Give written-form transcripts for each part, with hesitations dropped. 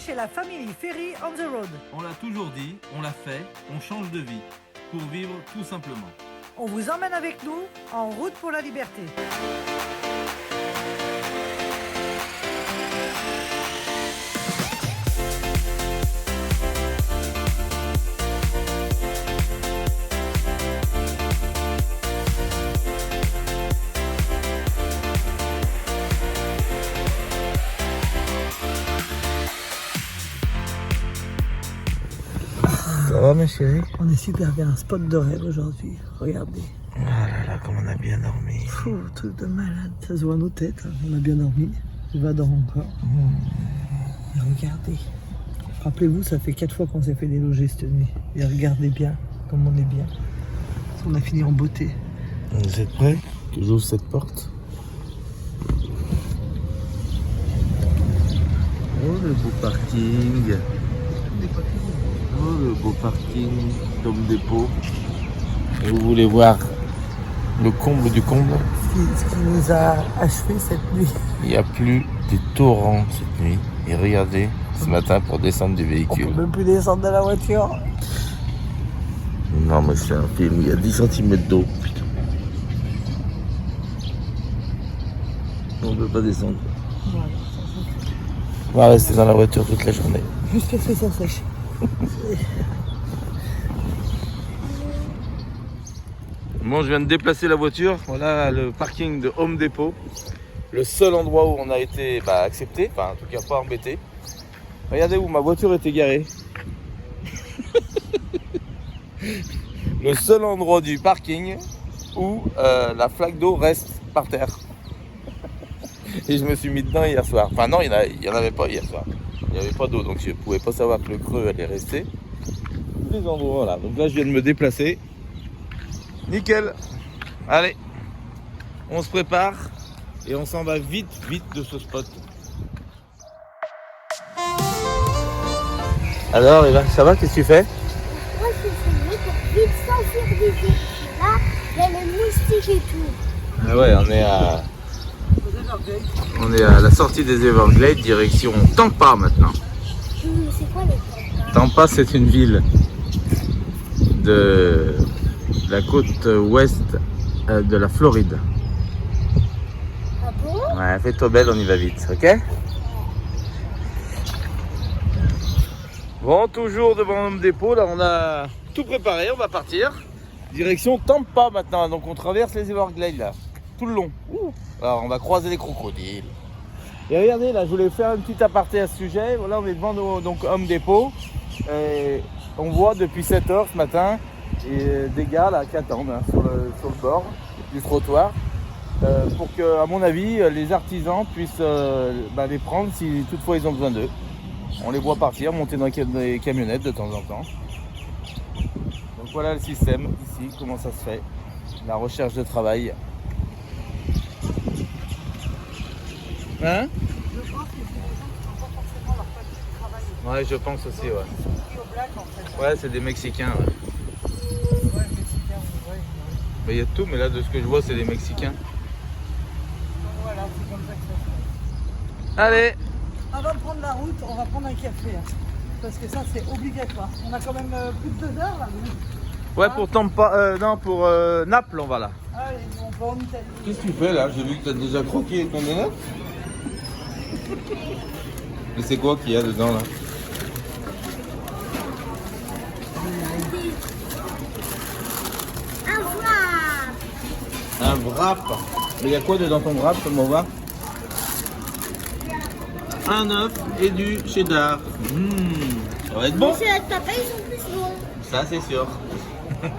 chez la famille Ferry on the road. On l'a toujours dit, on l'a fait, on change de vie pour vivre tout simplement. On vous emmène avec nous en route pour la liberté. Ça va ma chérie? On est super bien, un spot de rêve aujourd'hui. Regardez. Ah là là, comme on a bien dormi. Fou, truc de malade. Ça se voit à nos têtes. Hein. On a bien dormi. Je vais dormir encore. Et regardez. Rappelez-vous, ça fait 4 fois qu'on s'est fait déloger cette nuit. Et regardez bien comme on est bien. On a fini en beauté. Vous êtes prêts? Que j'ouvre cette porte. Oh le beau parking. Oh le beau parking d'Home Depot. Et vous voulez voir le comble du comble? Ce qui nous a achevé cette nuit. Il y a plus des torrents cette nuit. Et regardez, ce matin pour descendre du On véhicule. peut même plus descendre de la voiture. Non mais c'est un film, il y a 10 cm d'eau. Putain. On ne peut pas descendre. Voilà. On va rester dans la voiture toute la journée. Jusqu'à ce que ça sèche. Bon, je viens de déplacer la voiture. Voilà le parking de Home Depot. Le seul endroit où on a été accepté, enfin en tout cas pas embêté. Regardez où ma voiture était garée. Le seul endroit du parking où la flaque d'eau reste par terre. Et je me suis mis dedans hier soir. Enfin non, il n'y en avait pas hier soir. Il n'y avait pas d'eau, donc je ne pouvais pas savoir que le creux allait rester. Tous les endroits, voilà. Donc là, je viens de me déplacer. Nickel. Allez, on se prépare et on s'en va vite de ce spot. Alors, Eva, ça va? Qu'est-ce que tu fais? Moi, je suis venu pour vite sortir des études. Là, il y a le moustique et tout. Ah ouais, on est à la sortie des Everglades, direction Tampa maintenant. C'est quoi les Tampa? Tampa, c'est une ville de la côte ouest de la Floride. Ah bon? Ouais, fais-toi belle, on y va vite, ok? Bon, toujours devant Home Depot, là on a tout préparé, on va partir. Direction Tampa maintenant, donc on traverse les Everglades là, tout le long. Alors on va croiser les crocodiles. Et regardez là, je voulais faire un petit aparté à ce sujet. Voilà, on est devant donc Home Depot. Et on voit depuis 7 heures ce matin des gars là qui attendent sur le bord du trottoir. Pour que, à mon avis, les artisans puissent les prendre si toutefois ils ont besoin d'eux. On les voit partir, monter dans des camionnettes de temps en temps. Donc voilà le système ici, comment ça se fait. La recherche de travail. Hein? Je pense que c'est des gens qui n'ont pas forcément leur papier de travail. Ouais, je pense aussi, ouais. Qui au black en fait. Ouais, c'est des Mexicains. Ouais. Ouais, mexicain, ouais. Mais il y a tout, mais là, de ce que je vois, c'est des Mexicains. Donc voilà, c'est comme ça que ça se fait. Allez! Avant de prendre la route, on va prendre un café. Hein, parce que ça, c'est obligatoire. On a quand même plus de 2 heures là. Ouais, pour Tampa, non, pour Naples, on va là. Allez, on va en Italie. Qu'est-ce que tu fais là? J'ai vu que tu as déjà croqué ton donut. Mais c'est quoi qu'il y a dedans là? Un wrap. Un wrap. Mais il y a quoi dedans ton wrap, comme on va? Un œuf et du cheddar. Ça va être bon. Mais ceux de papa, ils sont plus bons. Ça c'est sûr.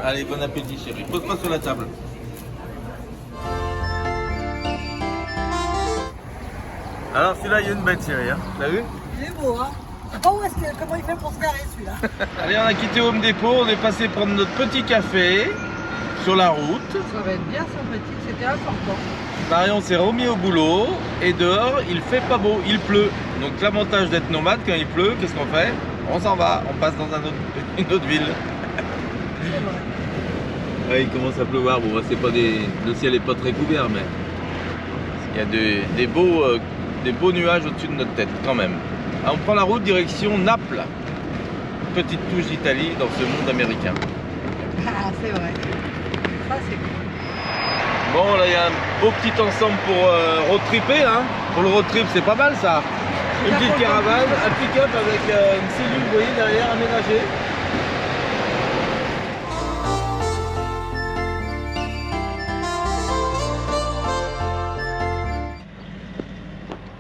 Allez, bon appétit chérie. Pose-toi sur la table. Alors celui-là, il y a une bête chérie, hein. T'as vu? Il est beau, hein. Je sais pas comment il fait pour se garer celui-là. Allez, on a quitté Home Depot, on est passé prendre notre petit café sur la route. Ça va être bien sympathique, c'était important. Marion s'est remis au boulot et dehors il fait pas beau, il pleut. Donc l'avantage d'être nomade quand il pleut, qu'est-ce qu'on fait? On s'en va, on passe dans une autre ville. C'est vrai. Ouais, il commence à pleuvoir, bon c'est pas le ciel est pas très couvert mais il y a des beaux nuages au-dessus de notre tête quand même. Alors, on prend la route direction Naples. Petite touche d'Italie dans ce monde américain. Ah, c'est vrai. Ça, c'est cool. Bon, là, il y a un beau petit ensemble pour road tripper. Hein. Pour le road trip, c'est pas mal ça. Une petite caravane, un pick-up avec une cellule, vous voyez, derrière, aménagée.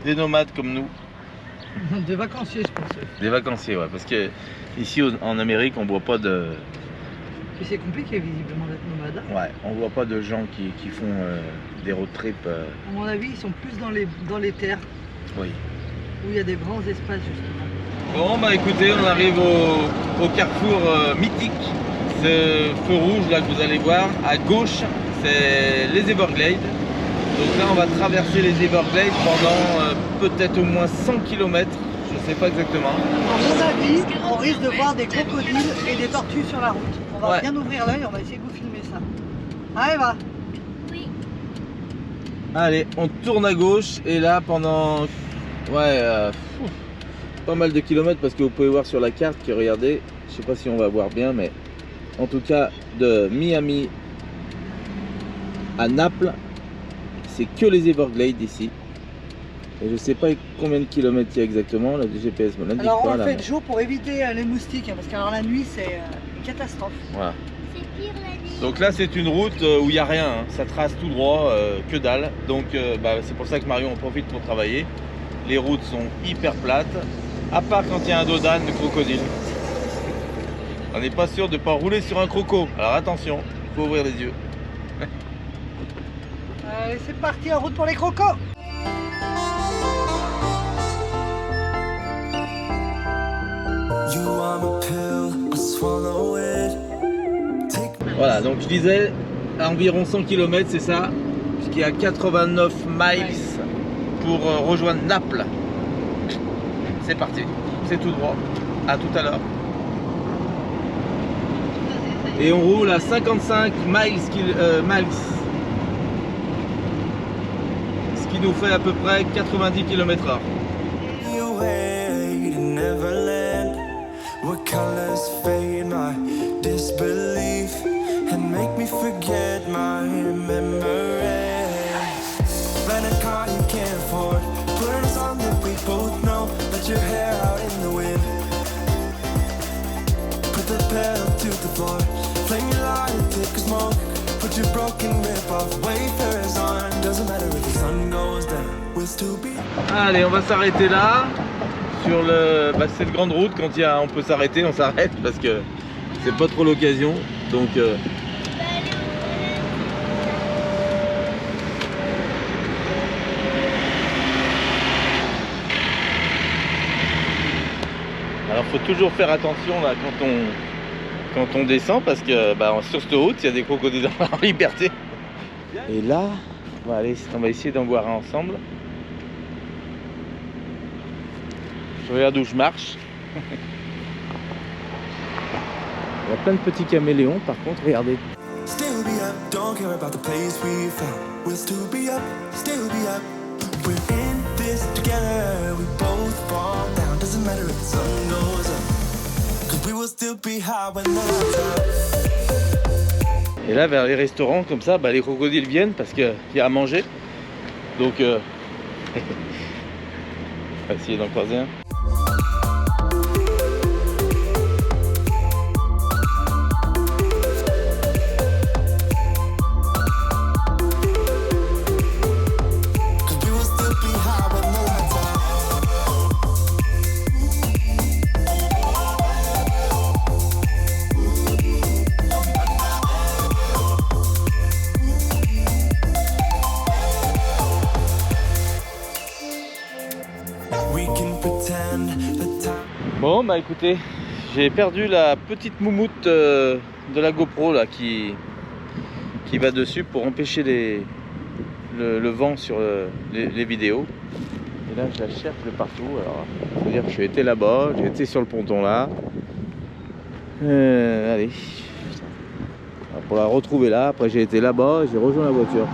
Des nomades comme nous. Des vacanciers, je pense. Des vacanciers, ouais, parce que ici en Amérique, on voit pas de. Puis c'est compliqué visiblement d'être nomade. Ouais, on voit pas de gens qui font des road trips. À mon avis, ils sont plus dans les terres, Oui. où il y a des grands espaces justement. Bon, bah écoutez, on arrive au carrefour mythique. Ce feu rouge là que vous allez voir, à gauche, c'est les Everglades. Donc là, on va traverser les Everglades pendant peut-être au moins 100 km. Je sais pas exactement. À mon avis, on risque de voir des crocodiles et des tortues sur la route. On va Ouais. bien ouvrir l'œil, on va essayer de vous filmer ça. Allez, va. Oui. Allez, on tourne à gauche et là pendant pas mal de kilomètres parce que vous pouvez voir sur la carte que regardez, je sais pas si on va voir bien, mais en tout cas de Miami à Naples, c'est que les Everglades ici. Et je sais pas combien de kilomètres il y a exactement, le GPS me l'indique Alors pas on le là. fait mais- de jour pour éviter les moustiques, hein, parce que alors la nuit c'est une catastrophe. Voilà. C'est pire la nuit. Donc là c'est une route où il n'y a rien, hein. Ça trace tout droit, que dalle. Donc c'est pour ça que Marion en profite pour travailler. Les routes sont hyper plates, à part quand il y a un dos d'âne de crocodile. On n'est pas sûr de ne pas rouler sur un croco. Alors attention, il faut ouvrir les yeux. Allez, c'est parti, en route pour les crocos. You are a pill, I swallow it. Voilà, donc je disais à environ 100 km, c'est ça, puisqu'il y a 89 miles pour rejoindre Naples. C'est parti, c'est tout droit. À tout à l'heure. Et on roule à 55 miles, ce qui nous fait à peu près 90 km/h. Away to Neverland, what colors fade my disbelief and make me forget my memories. Rent a car you can't afford, put on a song that we both know, let your hair out in the wind. Put the pedal to the floor, flame your light and take a smoke. Put your broken rip-off wafers on. Doesn't matter if the sun goes down, we'll still be. Allez, on va s'arrêter là. Sur le, cette grande route, quand on peut s'arrêter, on s'arrête parce que c'est pas trop l'occasion. Donc alors faut toujours faire attention là quand on descend parce que sur cette route il y a des crocodiles en liberté. Et là, on va essayer d'en voir un ensemble. Je regarde où je marche. Il y a plein de petits caméléons par contre, regardez. Still be up, don't care about the place we found. We'll still be up, still be up. We're in this together, we both fall down. Doesn't matter if the sun goes up, 'cause we will still be high when the lights out. Et là vers les restaurants comme ça, les crocodiles viennent parce qu'il y a à manger. Donc on va essayer d'en croiser un. Bon écoutez, j'ai perdu la petite moumoute de la GoPro là qui va dessus pour empêcher le vent sur les vidéos. Et là je la cherche de partout. Alors, faut dire que j'ai été là-bas, j'ai été sur le ponton là. Allez. Alors, pour la retrouver là, après j'ai été là-bas, j'ai rejoint la voiture.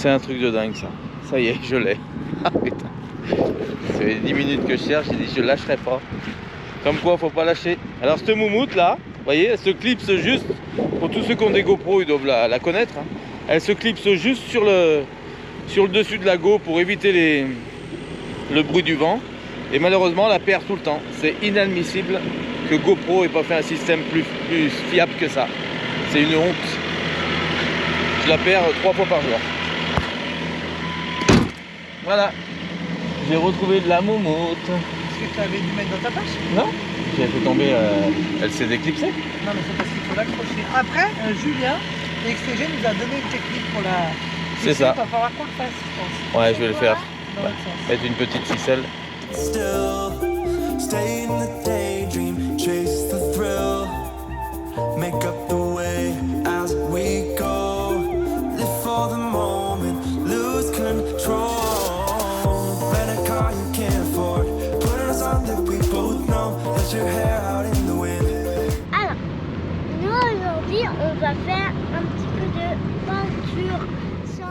C'est un truc de dingue ça. Ça y est, je l'ai. Ah putain. Ça fait 10 minutes que je cherche, j'ai dit je lâcherai pas. Comme quoi, faut pas lâcher. Alors cette moumoute là, vous voyez, elle se clipse juste, pour tous ceux qui ont des GoPro, ils doivent la connaître. Hein. Elle se clipse juste sur le dessus de la Go pour éviter le bruit du vent. Et malheureusement, elle perd tout le temps. C'est inadmissible que GoPro ait pas fait un système plus fiable que ça. C'est une honte. Je la perds 3 fois par jour. Voilà. J'ai retrouvé de la moumoute. Est-ce que tu avais dû mettre dans ta poche? Non, j'ai fait tomber, elle s'est déclipsée. Non, mais c'est parce qu'il faut l'accrocher. Après, Julien, XTG nous a donné une technique pour la... C'est ça. Il va falloir qu'on le fasse, je pense. Ouais, je vais le faire. Dans l'autre sens. Mettre une petite ficelle. Still stay in the daydream, chase the thrill, make up the way as we go, live for the moment, lose control. Rent a car you can't afford, put on a song that we both know, let your hair out in the wind. Alors, nous aujourd'hui, on va faire un petit peu de peinture sur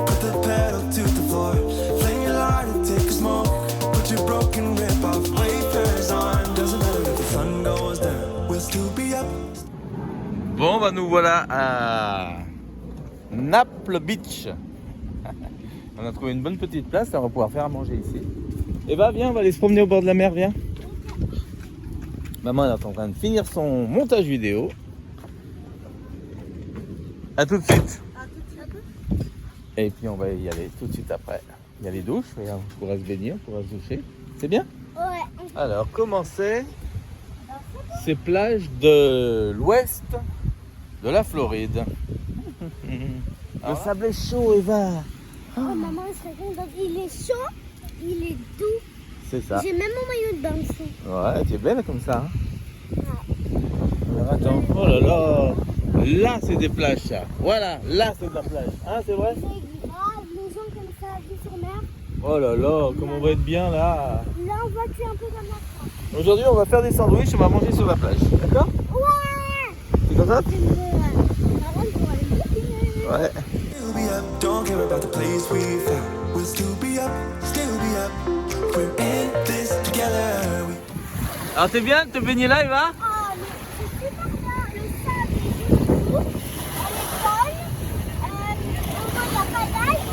Put the pedal to the floor, flame your lighter, take a smoke, put your broken rip off, wafers on, doesn't matter if the sun goes down, we'll still be up. Bon, bah nous voilà à Naples Beach. On a trouvé une bonne petite place, on va pouvoir faire à manger ici. Et bah viens, on va aller se promener au bord de la mer, viens. Maman elle est en train de finir son montage vidéo. A tout de suite. Et puis on va y aller tout de suite après. Il y a les douches, regarde, on pourra se baigner, on pourra se doucher. C'est bien? Ouais. Alors, comment c'est ces plages de l'ouest de la Floride? Le sable est chaud, Eva. Oh maman, il est chaud, il est doux. C'est ça. J'ai même mon maillot de bain dessous. Ouais, tu es belle comme ça. Hein. Alors attends, oh là là. Là, c'est des plages, ça. Voilà, là, c'est de la plage. Hein, c'est vrai? C'est grave, les gens comme ça, vue sur mer. Oh là là, comme on va être bien là. Là, on voit que c'est un peu comme la France. Aujourd'hui, on va faire des sandwichs, on va manger sur la plage. D'accord? Ouais. Tu es contente? Parole pour aller me baigner. Ouais. Still be up, don't care about the place we found. We'll still be up, we're in this together. Alors, t'es bien de te baigner là, Eva? Oh, mais c'est super bien. Le sable est juste doux. Elle est bonne. On voit la pagaille.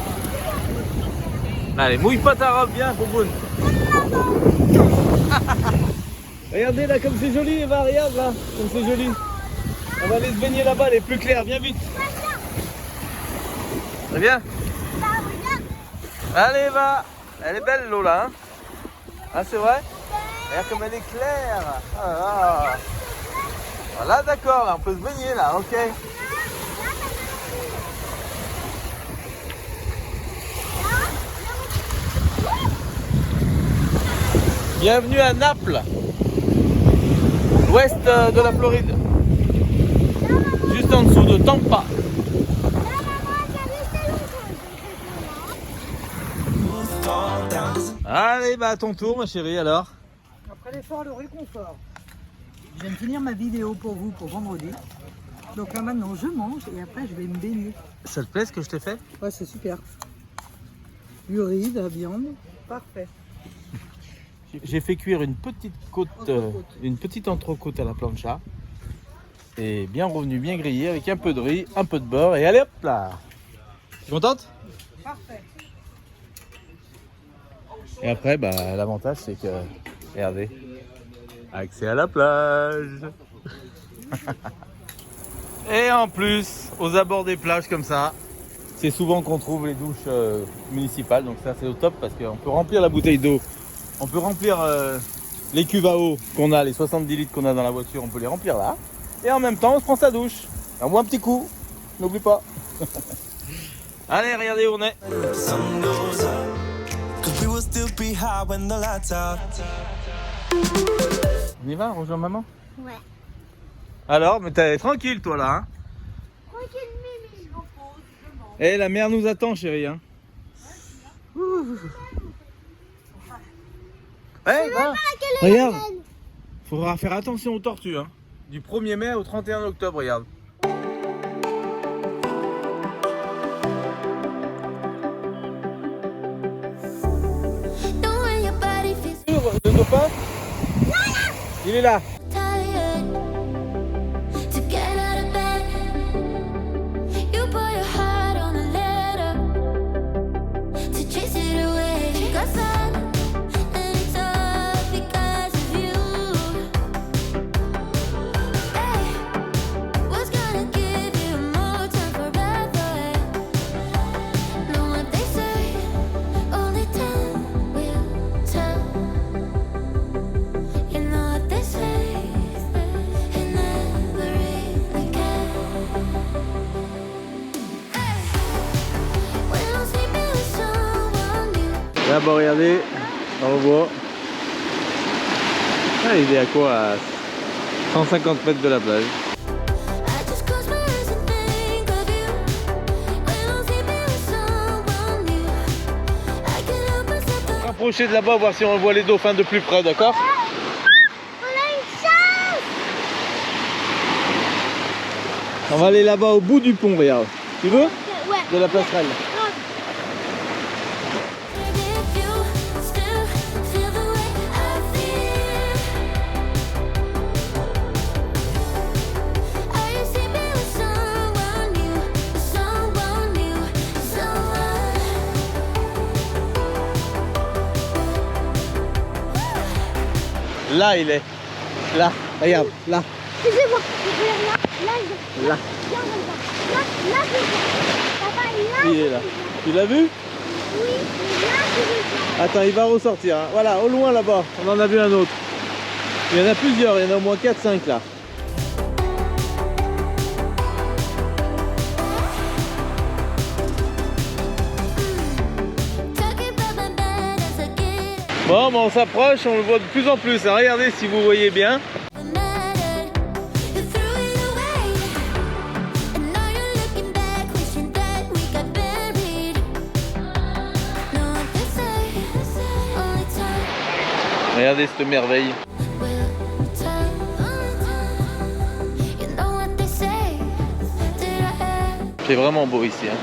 Allez, mouille pas ta robe, viens, Bouboune. Regardez là, comme c'est joli, Eva, regarde là, comme c'est joli. On va aller se baigner là-bas, elle est plus claire, viens vite. Très bien. Allez, Eva, elle est belle l'eau là, hein. Ah, c'est vrai? Regarde comme elle est claire. Ah, là. Voilà, d'accord, là, on peut se baigner là, ok. Bienvenue à Naples, l'ouest de la Floride, juste en dessous de Tampa. Allez, bah à ton tour ma chérie alors. Après l'effort, le réconfort. Je viens de finir ma vidéo pour vous pour vendredi. Donc là maintenant je mange et après je vais me baigner. Ça te plaît ce que je t'ai fait? Ouais, c'est super. Du riz, de la viande, parfait. J'ai fait cuire une petite côte, une petite entrecôte à la plancha. Et bien revenu, bien grillé avec un peu de riz, un peu de beurre et allez hop là. Tu es contente? Parfait. Et après, bah, l'avantage c'est que, regardez, accès à la plage. Et en plus, aux abords des plages comme ça, c'est souvent qu'on trouve les douches municipales. Donc ça c'est au top parce qu'on peut remplir la bouteille d'eau. On peut remplir les cuves à eau qu'on a, les 70 litres qu'on a dans la voiture, on peut les remplir là. Et en même temps, on se prend sa douche. On boit un petit coup, n'oublie pas. Allez, regardez où on est. The sun goes up, 'cause we will still be high when the lights out. On y va, on rejoint maman? Ouais. Alors, mais t'es tranquille toi là, hein? Tranquille, Mimi, je repose, je mange. Eh, la mer nous attend chérie, hein? Ouh. Ouais, voilà. Regarde, faudra faire attention aux tortues, hein? Du 1er mai au 31 octobre, regarde. dauphin? Il est là. tired to get out of bed. You put your heart on a letter to chase it away. Got sad and it's all because of you. Hey, what's gonna give you more time forever? Know what they say, only time will tell. You know what they say, you never really care. Hey, when I'm sleeping with someone new. Là, bon, regardez, on voit. Ah, il est à quoi? À 150 mètres de la plage. I just close my eyes and think of you. When I'm sleeping with someone new, I can't help myself to Rapprochez de là-bas, voir si on voit les dauphins de plus près, d'accord? On a une chance. On va aller là-bas au bout du pont, regarde. Tu veux? Ouais. De la passerelle. if you still feel the way I feel. Are you sleeping with someone new? Someone new, someone. Là, il est. Là, regarde, là. Excusez-moi, là, Là. je vois. Là, je vois. Papa, là, Il est là. Tu l'as vu? oui, mais là, je vois. Attends, il va ressortir. Hein. Voilà, au loin là-bas, on en a vu un autre. Il y en a plusieurs, il y en a au moins 4-5 là. Talking about my bed as a gift. Bon, ben, on s'approche, on le voit de plus en plus. Hein. Regardez si vous voyez bien. Mattered. You threw it away, and now you're looking back, wishing that we got buried. Know what they say, only time Regardez cette merveille. will tell. You know what they say, did I have? C'est vraiment beau ici. Hein.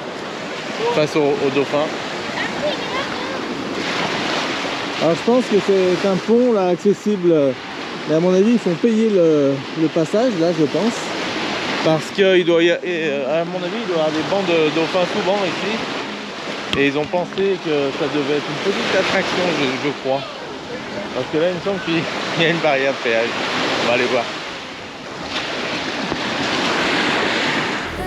Face au dauphin. Alors je pense que c'est un pont là accessible. Mais à mon avis, ils font payer le passage là, je pense. Parce qu'il doit y à mon avis, il doit y avoir des bancs de dauphins souvent ici. Et ils ont pensé que ça devait être une petite attraction, je crois. Parce que là, il me semble qu'il y a une barrière de péage. On va aller voir. I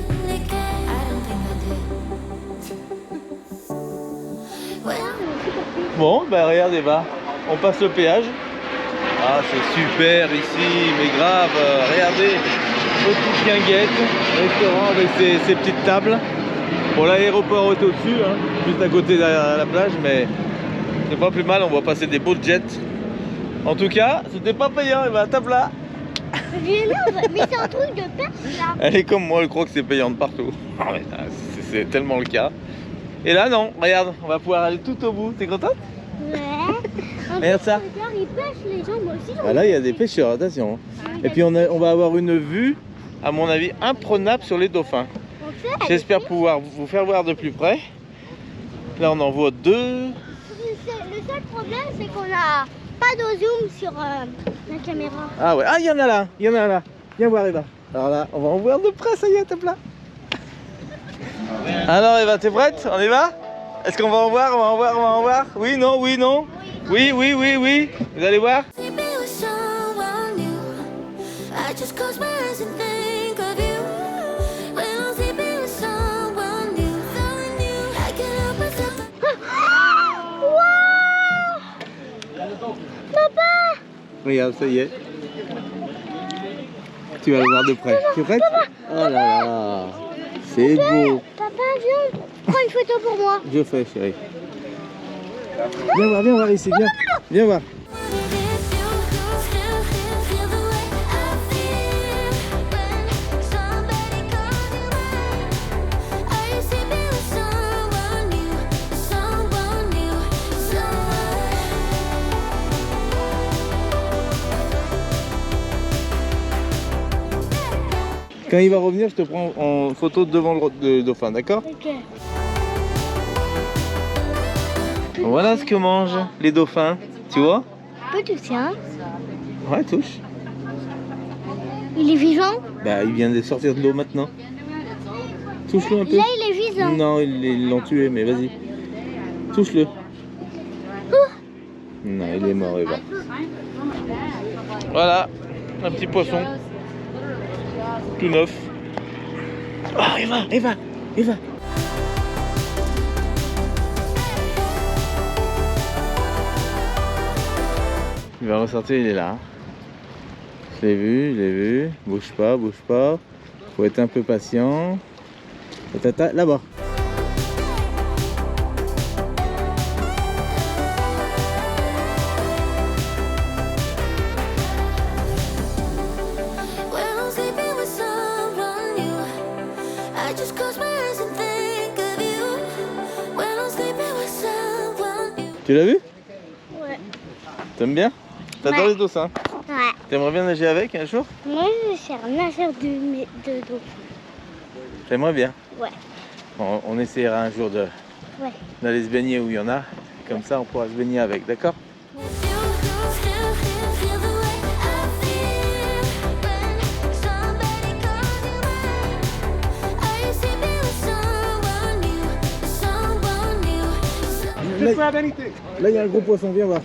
really care. I don't think I did. Well, Bon, ben regardez, va. On passe le péage. Ah, c'est super ici, mais grave. Regardez, petite guinguette, restaurant avec ses petites tables. Bon, l'aéroport est au-dessus, hein, juste à côté de la plage, mais c'est pas plus mal. On va passer des beaux jets. En tout cas, c'était pas payant. Et ben, tape là. Mais c'est un truc de perche là. Elle est comme moi, elle croit que c'est payant de partout. Ah, mais c'est tellement le cas. Et là, non. Regarde, on va pouvoir aller tout au bout. T'es contente? Ouais. Regarde ça. Regarde, ils pêchent les gens, moi aussi. Ah, là, il y a des pêcheurs, attention. Et puis on va avoir une vue, à mon avis, imprenable sur les dauphins. J'espère pouvoir vous faire voir de plus près. Là, on en voit deux. Le seul problème, c'est qu'on n'a pas de zoom sur la caméra. Ah ouais, ah, il y en a là, il y en a là. Viens voir, Eva. Alors là, on va en voir de près, ça y est, tape là. Alors, Eva, t'es prête? On y va? Est-ce qu'on va en voir? On va en voir, on va en voir? Oui, non, oui, non? Oui, oui, oui, oui. Vous allez voir? sleeping with someone new. I just close my eyes and think of you. When I'm sleeping with someone new, I can't help myself. Regarde, ça y est. Tu vas le voir de près. Tu es prête? Oh là là. C'est beau. Papa, viens, prends une photo pour moi. Je fais, chérie. Viens voir ici, viens. Viens voir. If you still feel the way I feel when somebody calls you back. Are you sleeping with someone new? Someone new, someone. Quand il va revenir, je te prends en photo devant le dauphin, d'accord? Ok. Voilà ce que mangent les dauphins, tu vois? peux toucher, hein? Ouais, touche. Il est vivant? Bah, il vient de sortir de l'eau maintenant. Touche-le un peu. Là, il est vivant. Non, ils l'ont tué, mais vas-y. Touche-le. Non, il est mort, Eva. Voilà, un petit poisson. Tout neuf. Ah, Eva. Il va ressortir, il est là. Je l'ai vu. Bouge pas. Faut être un peu patient. Tata, là-bas. When I'm sleeping with someone new, I just close my eyes and think of you. When I'm sleeping with someone new. Tu l'as vu? Ouais. T'aimes bien? T'adores Ouais. les dauphins? Ouais. T'aimerais bien nager avec un jour? Moi, je suis un nageur de dos. T'aimerais bien? Ouais. On essaiera un jour Ouais. d'aller se baigner où il y en a. Comme ça, on pourra se baigner avec, d'accord? Feel the way I feel when somebody calls you mine. Are you sleeping with someone new? Someone new. Là, il y a un gros poisson, viens voir.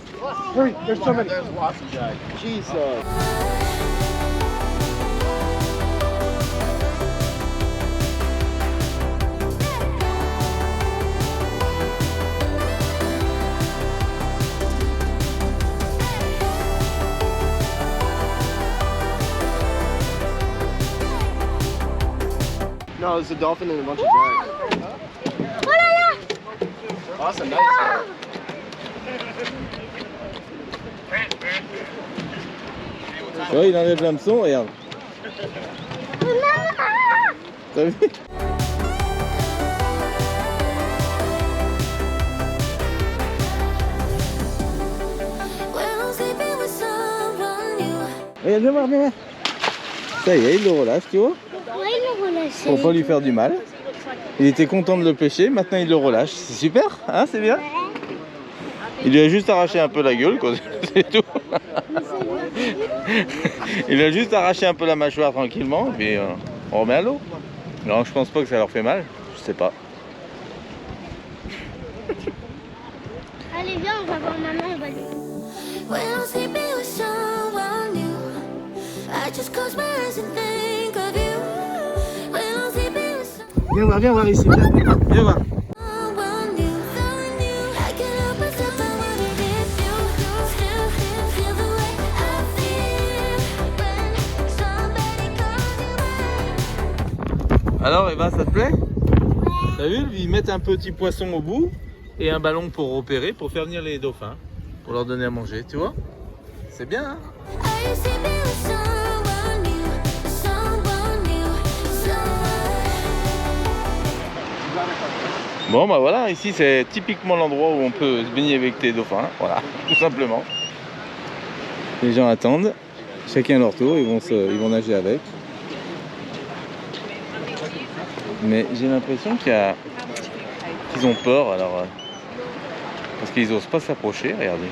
No, it's a dolphin and a bunch of dragons. Oh là là! Awesome, nice. Tu vois, il enlève l'hameçon, regarde. T'as vu? When I'm sleeping with someone new. Regarde, viens voir. Ça y est, il le relâche, tu vois? Ouais, il l'a relâché. Pour pas lui faire du mal. Il était content de le pêcher, maintenant il le relâche. C'est super, hein, c'est bien? Il lui a juste arraché un peu la gueule, quoi, c'est tout. Il a juste arraché un peu la mâchoire tranquillement, et puis on remet à l'eau. Non, je pense pas que ça leur fait mal, je sais pas. Allez, viens, on va voir maman, on va lui. When I'm sleeping with someone new, I just close my eyes and think of you. When I'm sleeping with Viens voir ici, viens voir. someone new, I can't help myself, I wanna hit you. Still feel the way I feel when somebody calls you mine. Alors Eva, ça te plaît? T'as vu, ils mettent un petit poisson au bout et un ballon pour repérer, pour faire venir les dauphins, pour leur donner à manger, tu vois? C'est bien, hein? Are you sleeping with someone new? Someone new, Bon bah voilà, ici c'est typiquement l'endroit où on peut se baigner avec tes dauphins, voilà, tout simplement. Les gens attendent, chacun à leur tour, ils vont nager avec. Mais j'ai l'impression qu'ils ont peur, alors parce qu'ils osent pas s'approcher, regardez.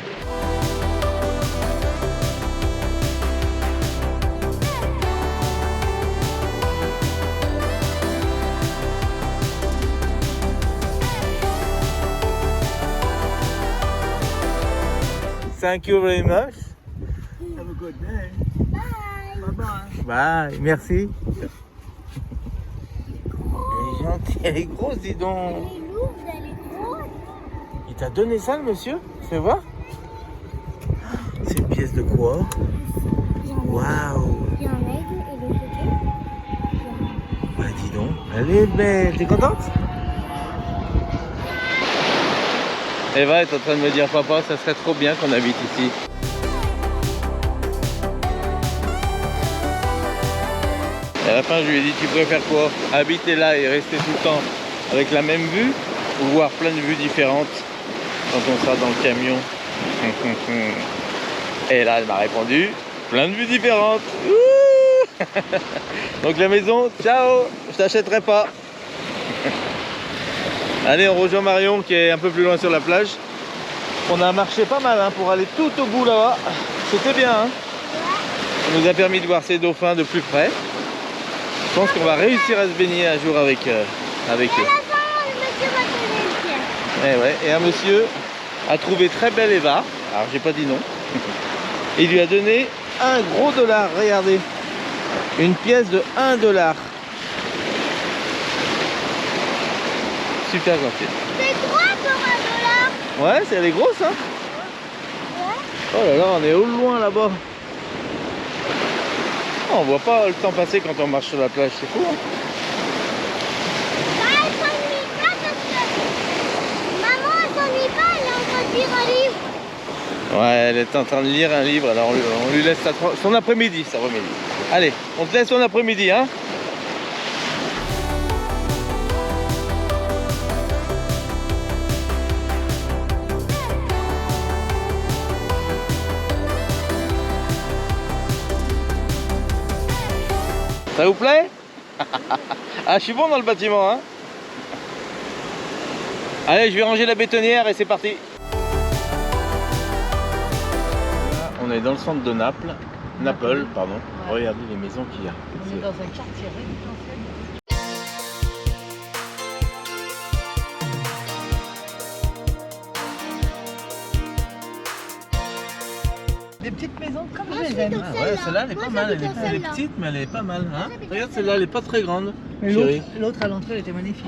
Thank you very much. Have a good day. Bye. Bye, merci. Elle est gentille, elle est grosse, dis donc. Elle est lourde, elle est grosse. Il t'a donné ça, le monsieur? Fais voir. C'est une pièce de quoi? Waouh. Il y a un aigle et le côté. Bah dis donc, elle est belle. T'es contente? Eva est en train de me dire, papa, ça serait trop bien qu'on habite ici. Et à la fin, je lui ai dit, tu préfères quoi? Habiter là et rester tout le temps avec la même vue, ou voir plein de vues différentes quand on sera dans le camion? Et là, elle m'a répondu, plein de vues différentes. Ouh. Donc la maison, ciao, je t'achèterai pas. Allez, on rejoint Marion qui est un peu plus loin sur la plage. On a marché pas mal hein, pour aller tout au bout là-bas. C'était bien. Hein. Ça nous a permis de voir ces dauphins de plus près. Je pense qu'on va réussir à se baigner un jour avec, avec eux. Et un monsieur a trouvé très belle Eva. Alors j'ai pas dit non. Il lui a donné un gros dollar. Regardez. Une pièce de 1 dollar. Super gentil. C'est droit pour 1 dollar. Ouais, elle est grosse hein. Oh là là, on est au loin là-bas. Oh, on voit pas le temps passer quand on marche sur la plage, c'est fou hein. Bah, elle s'ennuie pas parce que maman elle s'ennuie pas, elle est en train de lire un livre. Ouais, elle est en train de lire un livre, alors on lui laisse son après-midi, ça remet. Allez, on te laisse ton après-midi hein. Ça vous plaît? Ah, je suis bon dans le bâtiment, hein? Allez, je vais ranger la bétonnière et c'est parti. On est dans le centre de Naples. Naples, pardon. Ouais. Regardez les maisons qu'il y a. On est dans un quartier résidentiel. Des petites maisons comme je les aime. Ah ouais, celle-là elle est pas mal. Elle est petite, mais elle est pas mal. Hein? Regarde, celle-là elle est pas très grande. L'autre à l'entrée elle était magnifique.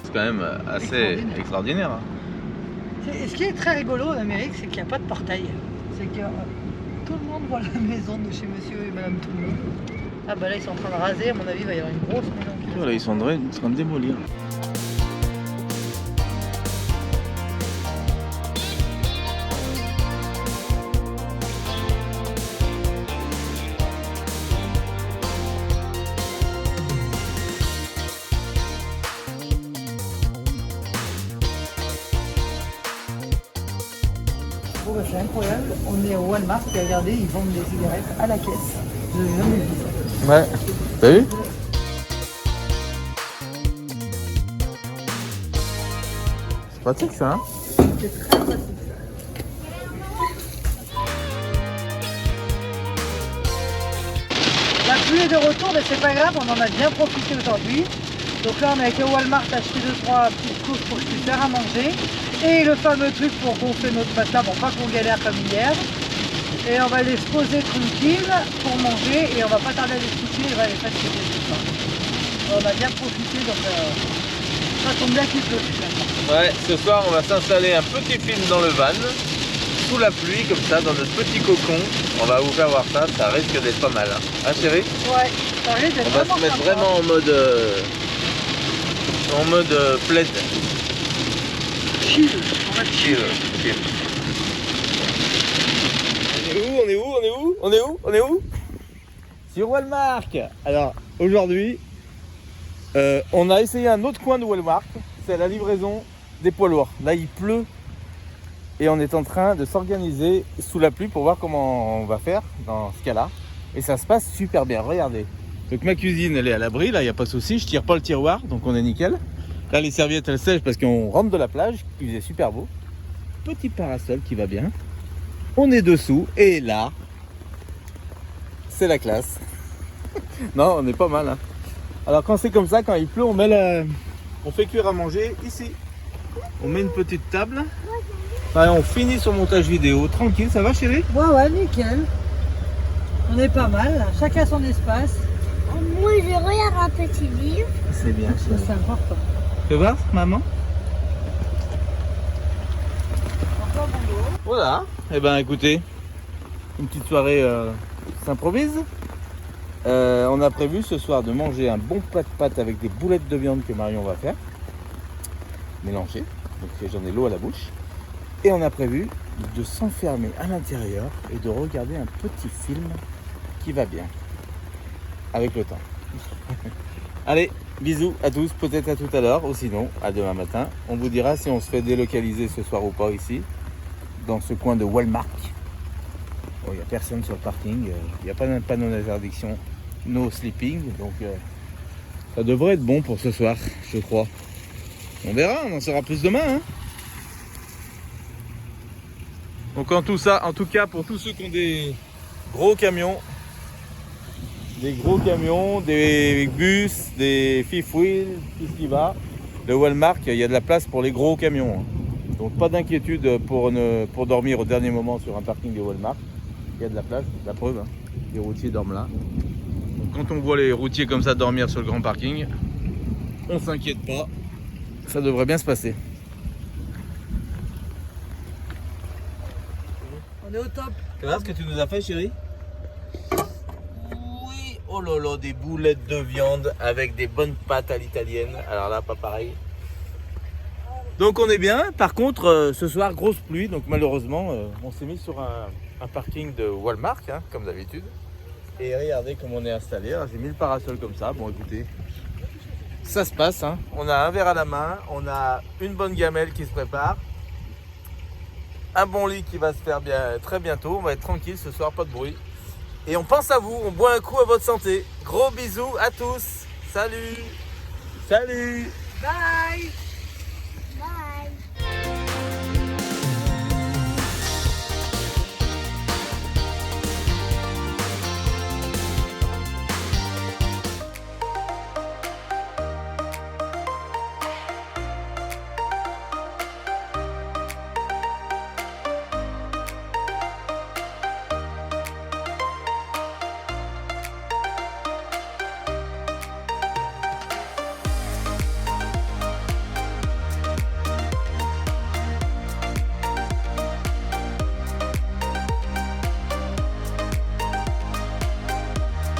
C'est quand même assez extraordinaire. Hein. Ce qui est très rigolo en Amérique, c'est qu'il n'y a pas de portail. C'est que tout le monde voit la maison de chez monsieur et madame tout le monde. Ah bah là ils sont en train de raser, à mon avis il va y avoir une grosse maison. Voilà, ils sont en train de démolir. Oh bah c'est incroyable, on est au Walmart et regardez, ils vendent des cigarettes à la caisse. Je n'ai jamais vu ça. Ouais, t'as vu? C'est pratique ça, hein? C'est très pratique ça. La pluie est de retour, mais c'est pas grave, on en a bien profité aujourd'hui. Donc là on a été au Walmart acheter 2-3 petites courses pour que je puisse faire à manger. Et le fameux truc pour gonfler notre matelas, bon pas qu'on galère comme hier. Et on va les se poser tranquille pour manger et on va pas tarder à les coucher et on va les fatiguer ce soir. On a bien profité donc ça tombe bien qu'il pleut finalement. Ouais, ce soir on va s'installer un petit film dans le van, sous la pluie comme ça, dans notre petit cocon. On va vous faire voir ça, ça risque d'être pas mal. Hein chérie? Ouais, ça risque d'être On va se mettre sympa. vraiment en mode plaid. Chill, on va chill. Chill. On est où? Sur Walmart. Alors aujourd'hui, on a essayé un autre coin de Walmart, c'est la livraison des poids lourds. Là il pleut et on est en train de s'organiser sous la pluie pour voir comment on va faire dans ce cas-là. Et ça se passe super bien, regardez. Donc ma cuisine elle est à l'abri, là il n'y a pas de souci, je tire pas le tiroir, donc on est nickel. Là les serviettes elles sèchent parce qu'on rentre de la plage, il faisait super beau. Petit parasol qui va bien. On est dessous et là, c'est la classe. Non, on est pas mal. Hein. Alors quand c'est comme ça, quand il pleut, on met on fait cuire à manger ici. On met une petite table. Allez, on finit son montage vidéo tranquille, ça va chérie? Ouais, nickel. On est pas mal, là. Chacun son espace. Moi je regarde un petit livre. C'est bien. Ça, c'est important. Tu vas voir, maman? Voilà. Eh ben écoutez, une petite soirée s'improvise. On a prévu ce soir de manger un bon plat de pâtes avec des boulettes de viande que Marion va faire. Mélanger, donc j'en ai l'eau à la bouche. Et on a prévu de s'enfermer à l'intérieur et de regarder un petit film qui va bien. Avec le temps. Allez, bisous à tous, peut-être à tout à l'heure, ou sinon à demain matin. On vous dira si on se fait délocaliser ce soir ou pas ici, dans ce coin de Walmart. Bon, il n'y a personne sur le parking, il n'y a pas de panneau d'interdiction, no sleeping, donc ça devrait être bon pour ce soir, je crois. On verra, on en saura plus demain. Hein. Donc en tout cas pour tous ceux qui ont des gros camions, des bus, des fifth wheels, tout ce qui va, le Walmart, il y a de la place pour les gros camions. Hein. Donc pas d'inquiétude pour dormir au dernier moment sur un parking de Walmart. Il y a de la place, la preuve, hein. Les routiers dorment là. Donc quand on voit les routiers comme ça dormir sur le grand parking, on s'inquiète pas, ça devrait bien se passer. On est au top. Tu vois ce que tu nous as fait, chérie? Oui, oh là là, des boulettes de viande avec des bonnes pâtes à l'italienne. Alors là, pas pareil. Donc on est bien. Par contre, ce soir, grosse pluie. Donc malheureusement, on s'est mis sur un parking de Walmart, hein, comme d'habitude. Et regardez comment on est installé. Alors, j'ai mis le parasol comme ça. Bon, écoutez, ça se passe. Hein. On a un verre à la main. On a une bonne gamelle qui se prépare. Un bon lit qui va se faire bien très bientôt. On va être tranquille ce soir, pas de bruit. Et on pense à vous. On boit un coup à votre santé. Gros bisous à tous. Salut. Salut. Bye.